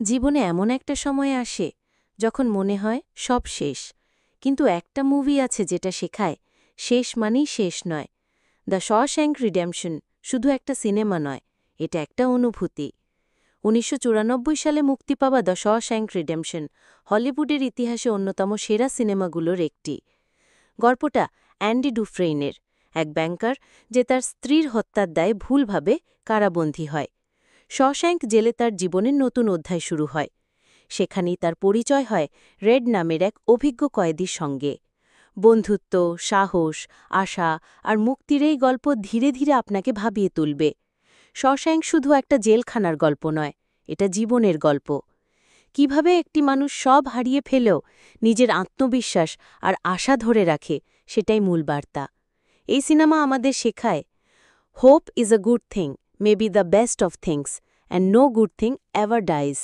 জীবনে এমন একটা সময় আসে যখন মনে হয় সব শেষ, কিন্তু একটা মুভি আছে যেটা শেখায় শেষ মানেই শেষ নয়। দ্য শশ্যাঙ্ক রিডেম্পশন শুধু একটা সিনেমা নয়, এটা একটা অনুভূতি। ১৯৯৪ সালে মুক্তি পাওয়া দ্য শশ্যাঙ্ক রিডেম্পশন হলিউডের ইতিহাসে অন্যতম সেরা সিনেমাগুলোর একটি। গল্পটা অ্যান্ডি ডুফ্রেইনের, এক ব্যাংকার যে তার স্ত্রীর হত্যার দায়ে ভুলভাবে কারাবন্দী হয়। শশ্যাঙ্ক জেলে তার জীবনের নতুন অধ্যায় শুরু হয়। সেখানেই তার পরিচয় হয় রেড নামের এক অভিজ্ঞ কয়েদির সঙ্গে। বন্ধুত্ব, সাহস, আশা আর মুক্তির এই গল্প ধীরে ধীরে আপনাকে ভাবিয়ে তুলবে। শশ্যাঙ্ক শুধু একটা জেলখানার গল্প নয়, এটা জীবনের গল্প। কিভাবে একটি মানুষ সব হারিয়ে ফেলেও নিজের আত্মবিশ্বাস আর আশা ধরে রাখে, সেটাই মূল বার্তা। এই সিনেমা আমাদের শেখায়, hope is a good thing, may be the best of things, and no good thing ever dies.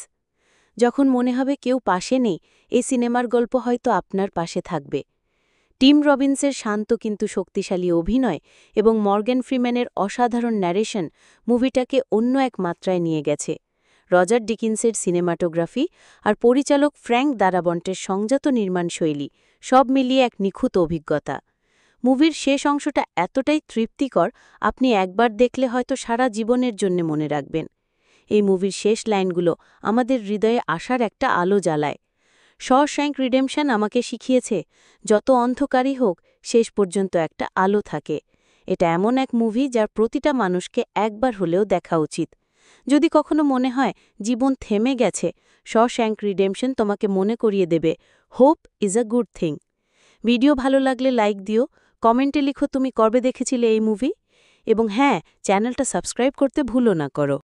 যখন মনে হবে কেউ পাশে নেই, এই সিনেমার গল্প হয়তো আপনার পাশে থাকবে। টিম রবিন্সের শান্ত কিন্তু শক্তিশালী অভিনয় এবং মর্গ্যান ফ্রিম্যানের অসাধারণ ন্যারেশন মুভিটাকে অন্য এক মাত্রায় নিয়ে গেছে। রজার ডিকিন্সের সিনেমাটোগ্রাফি আর পরিচালক ফ্র্যাঙ্ক দারাবন্টের সংযত নির্মাণশৈলী সব মিলিয়ে এক নিখুঁত অভিজ্ঞতা। মুভির শেষ অংশটা এতটাই তৃপ্তিকর, আপনি একবার দেখলে হয়তো সারা জীবনের জন্য মনে রাখবেন। এই মুভির শেষ লাইনগুলো আমাদের হৃদয়ে আশার একটা আলো জ্বালায়। শশ্যাঙ্ক রিডেম্পশন আমাকে শিখিয়েছে, যত অন্ধকারই হোক শেষ পর্যন্ত একটা আলো থাকে। এটা এমন এক মুভি যার প্রতিটা মানুষকে একবার হলেও দেখা উচিত। যদি কখনো মনে হয় জীবন থেমে গেছে, শশ্যাঙ্ক রিডেম্পশন তোমাকে মনে করিয়ে দেবে, hope is a good thing. Video ভালো লাগলে লাইক দিও, কমেন্টে লিখো তুমি কবে দেখেছিলে এই মুভি, এবং হ্যাঁ, চ্যানেলটা সাবস্ক্রাইব করতে ভুলো না করো।